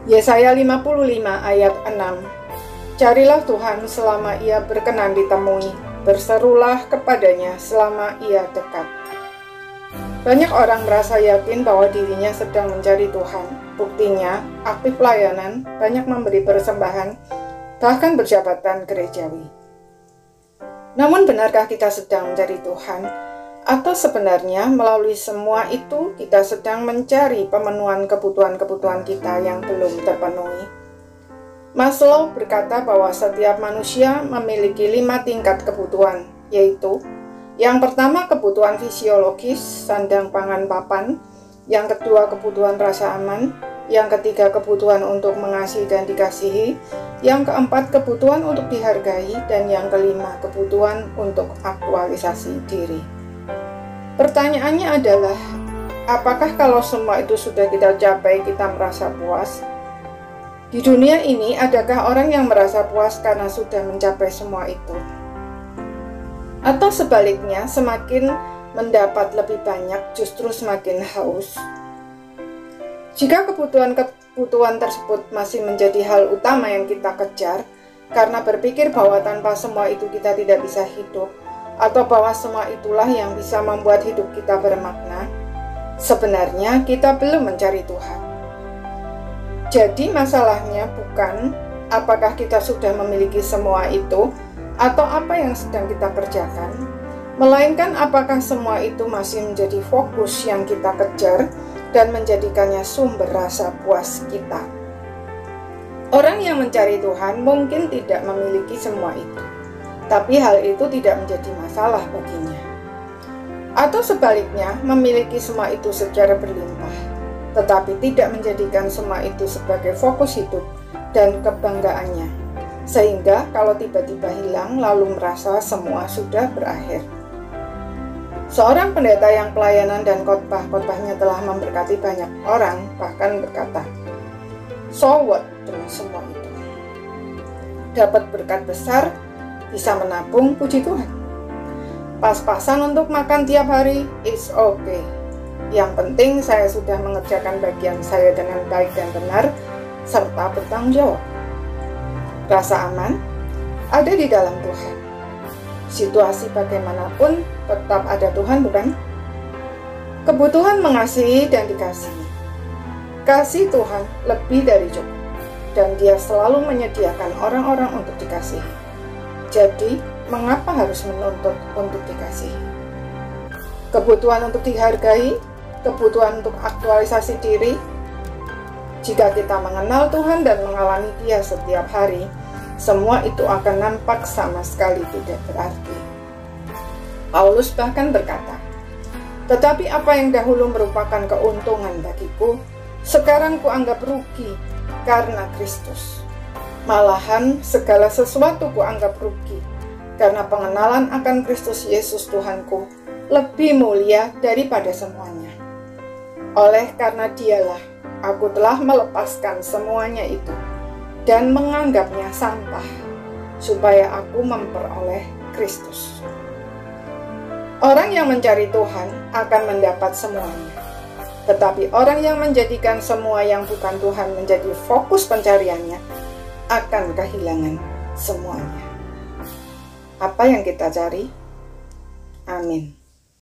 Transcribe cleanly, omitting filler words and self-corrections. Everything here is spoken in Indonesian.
Yesaya 55 ayat 6. Carilah Tuhan selama ia berkenan ditemui, berserulah kepadanya selama ia dekat. Banyak orang merasa yakin bahwa dirinya sedang mencari Tuhan. Buktinya, aktif pelayanan, banyak memberi persembahan, bahkan berjabatan gerejawi. Namun benarkah kita sedang mencari Tuhan? Atau sebenarnya melalui semua itu kita sedang mencari pemenuhan kebutuhan-kebutuhan kita yang belum terpenuhi? Maslow berkata bahwa setiap manusia memiliki 5 tingkat kebutuhan, yaitu yang pertama kebutuhan fisiologis, sandang pangan papan, yang kedua kebutuhan rasa aman, yang ketiga kebutuhan untuk mengasihi dan dikasihi, yang keempat kebutuhan untuk dihargai, dan yang kelima kebutuhan untuk aktualisasi diri. Pertanyaannya adalah, apakah kalau semua itu sudah kita capai, kita merasa puas? Di dunia ini, adakah orang yang merasa puas karena sudah mencapai semua itu? Atau sebaliknya, semakin mendapat lebih banyak, justru semakin haus? Jika kebutuhan tersebut masih menjadi hal utama yang kita kejar, karena berpikir bahwa tanpa semua itu kita tidak bisa hidup, atau bahwa semua itulah yang bisa membuat hidup kita bermakna, sebenarnya kita belum mencari Tuhan. Jadi masalahnya bukan apakah kita sudah memiliki semua itu atau apa yang sedang kita kerjakan, melainkan apakah semua itu masih menjadi fokus yang kita kejar dan menjadikannya sumber rasa puas kita. Orang yang mencari Tuhan mungkin tidak memiliki semua itu, tapi hal itu tidak menjadi masalah baginya. Atau sebaliknya, memiliki semua itu secara berlimpah, tetapi tidak menjadikan semua itu sebagai fokus hidup dan kebanggaannya, sehingga kalau tiba-tiba hilang lalu merasa semua sudah berakhir. Seorang pendeta yang pelayanan dan khotbah-khotbahnya telah memberkati banyak orang bahkan berkata, "So what dengan semua itu? Dapat berkat besar, bisa menabung, puji Tuhan. Pas-pasan untuk makan tiap hari, it's okay. Yang penting saya sudah mengerjakan bagian saya dengan baik dan benar, serta bertanggung jawab. Rasa aman ada di dalam Tuhan. Situasi bagaimanapun tetap ada Tuhan, bukan? Kebutuhan mengasihi dan dikasihi. Kasih Tuhan lebih dari cukup, dan Dia selalu menyediakan orang-orang untuk dikasihi. Jadi, mengapa harus menuntut untuk dikasihi? Kebutuhan untuk dihargai, kebutuhan untuk aktualisasi diri. Jika kita mengenal Tuhan dan mengalami Dia setiap hari, semua itu akan nampak sama sekali tidak berarti. Paulus bahkan berkata, "Tetapi apa yang dahulu merupakan keuntungan bagiku, sekarang kuanggap rugi karena Kristus. Malahan segala sesuatu kuanggap rugi, karena pengenalan akan Kristus Yesus Tuhanku lebih mulia daripada semuanya. Oleh karena Dialah, aku telah melepaskan semuanya itu dan menganggapnya sampah, supaya aku memperoleh Kristus." Orang yang mencari Tuhan akan mendapat semuanya, tetapi orang yang menjadikan semua yang bukan Tuhan menjadi fokus pencariannya akan kehilangan semuanya. Apa yang kita cari? Amin.